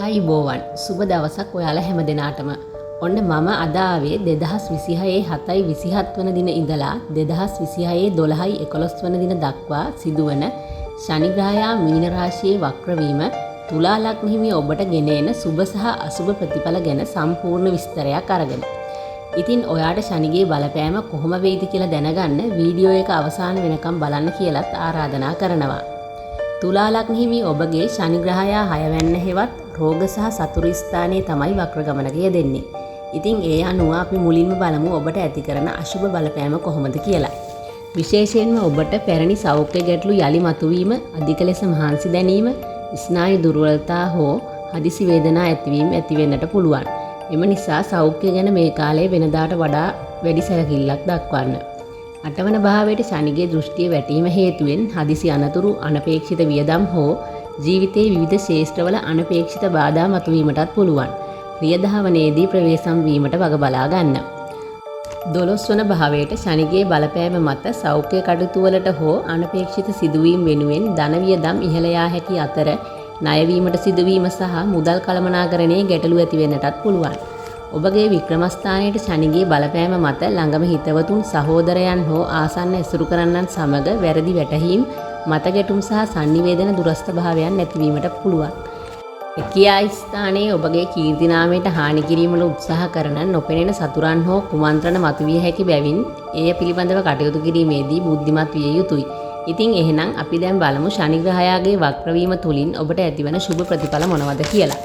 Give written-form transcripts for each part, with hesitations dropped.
ආයුබෝවන් සුබ දවසක් ඔයාලා හැම දෙනාටම. ඔන්න මම අද ආවේ 2026 7/27 වන දින ඉඳලා 2026 12/11 වන දින දක්වා සිදුවන ශනි ග්‍රහයා මීන රාශියේ වක්‍ර වීම තුලා ලග්න හිමි ඔබට ගෙන එන සුබ සහ අසුබ ප්‍රතිඵල ගැන සම්පූර්ණ විස්තරයක් අරගෙන. ඉතින් ඔයාට ශනිගේ බලපෑම කොහොම වෙයිද කියලා දැනගන්න වීඩියෝ එක අවසාන වෙනකම් බලන්න කියලාත් ආරාධනා කරනවා. තුලා ලග්න හිමි ඔබගේ ශනි ග්‍රහයා 6 වැන්න හෙවත් රෝග සහ සතුරු ස්ථානයේ තමයි වක්‍ර ගමනක යෙදෙන්නේ. ඉතින් ඒ අනුව අපි මුලින්ම බලමු ඔබට ඇති කරන අශුභ බලපෑම කොහොමද කියලා. විශේෂයෙන්ම ඔබට පැරණි සෞඛ්‍ය ගැටලු යලි මතුවීම, අධික ලෙස මහන්සි දැනීම, ස්නායු දුර්වලතා හෝ හදිසි වේදනා ඇතිවීම ඇති වෙන්නට පුළුවන්. එම නිසා සෞඛ්‍ය ගැන මේ කාලයේ වෙනදාට වඩා වැඩි සැලකිල්ලක් දක්වන්න. අටවන භාවයට ශනිගේ දෘෂ්ටිය වැටීම හේතුවෙන් හදිසි අනතුරු, අනපේක්ෂිත වියදම් හෝ ජීවිතයේ විවිධ ක්ෂේත්‍රවල අනපේක්ෂිත බාධා මතුවීමටත් පුළුවන්. ක්‍රියාදාමනයේදී ප්‍රවේශම් වීමට වග බලා ගන්න. 12 වන භාවයට ශනිගේ බලපෑම මත සෞඛ්‍ය කටයුතු වලට හෝ අනපේක්ෂිත සිදුවීම් වෙනුවෙන් ධන වියදම් ඉහළ යා හැකි අතර ණය වීමට සිදුවීම සහ මුදල් කළමනාකරණයේ ගැටලු ඇති වෙන්නටත් පුළුවන්. ඔබගේ වික්‍රමස්ථානයේ ශනිගේ බලපෑම මත ළඟම හිතවතුන්, සහෝදරයන් හෝ ආසන්න ඇසුරු කරන්නන් සමග වැරදි වැටහීම්, මත ගැටුම් සහ sannivedana දුරස්ත භාවයන් නැතිවීමට පුළුවන්. කියා ස්ථානයේ ඔබගේ කීර්ති නාමයට හානි කිරීමට උත්සාහ කරන නොපෙනෙන සතුරන් හෝ කුමන්ත්‍රණ මතුවිය හැකි බැවින් එය පිළිබඳව කටයුතු කිරීමේදී බුද්ධිමත් විය යුතුයි. ඉතින් එහෙනම් අපි දැන් බලමු ශනි ග්‍රහයාගේ වක්‍ර වීම තුලින් ඔබට ඇතිවන සුබ ප්‍රතිඵල මොනවද කියලා.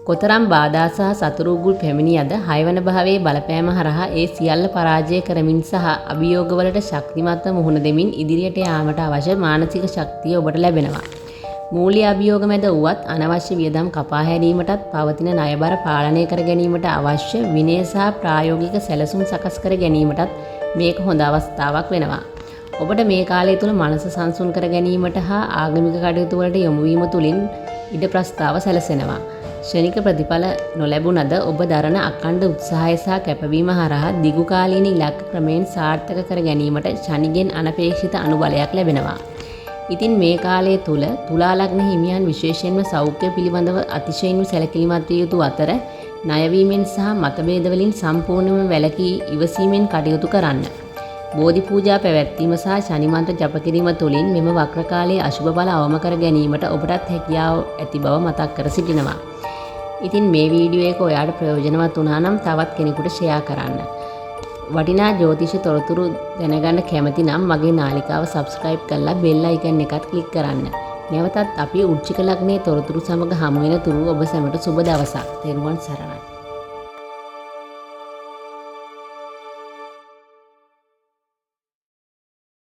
කොතරම් බාධා සහ සතුරු උගුල් පැමිණියද 6 වන භාවයේ බලපෑම හරහා ඒ සියල්ල පරාජය කරමින් සහ අභියෝගවලට ශක්තිමත්ව මුහුණ දෙමින් ඉදිරියට යාමට අවශ්‍ය මානසික ශක්තිය ඔබට ලැබෙනවා. මූල්‍ය අභියෝග මැද වුවත් අනවශ්‍ය වියදම් කපා හැරීමටත් පවතින ණයබර පාලනය කර ගැනීමට අවශ්‍ය විනය සහ ප්‍රායෝගික සැලසුම් සකස් කර ගැනීමටත් මේක හොඳ අවස්ථාවක් වෙනවා. ඔබට මේ කාලය තුල මනස සංසුන් කර ගැනීමට හා ආගමික කටයුතු වලට යොමු වීම තුලින් ඉඩ ප්‍රස්තාව සැලසෙනවා. ක්ෂණික ප්‍රතිඵල නොලැබුණද ඔබ දරන අඛණ්ඩ උත්සාහය සහ කැපවීම හරහා දිගු කාලීන ඉලක්ක ක්‍රමයෙන් සාර්ථක කර ගැනීමට ශනිගෙන් අනපේක්ෂිත අනුබලයක් ලැබෙනවා. ඉතින් මේ කාලය තුල තුලා ලග්න හිමියන් විශේෂයෙන්ම සෞඛ්‍ය පිළිබඳව අතිශයින්ම සැලකිලිමත් විය යුතු අතර ණය වීමෙන් සහ මතභේද වලින් සම්පූර්ණයෙන්ම වැළකී ඉවසීමෙන් කටයුතු කරන්න. බෝධි පූජා පැවැත්වීම සහ ශනි මන්ත්‍ර ජප කිරීම තුළින් මෙම වක්‍ර කාලයේ අශුභ බල අවම කර ගැනීමට ඔබටත් හැකියාව ඇති බව මතක් කර සිටිනවා. ඉතින් මේ වීඩියෝ එක ඔයාට ප්‍රයෝජනවත් වුණා නම් තවත් කෙනෙකුට ෂෙයා කරන්න. වටිනා ජ්‍යොතිෂ තොරතුරු දැනගන්න කැමති නම් මගේ නාලිකාව subscribe කරලා bell icon එකත් click කරන්න. නැවතත් අපි උච්චික ලග්නයේ තොරතුරු සමග හමු වෙන තුරු ඔබ සැමට සුබ දවසක්. තෙරුවන් සරණයි.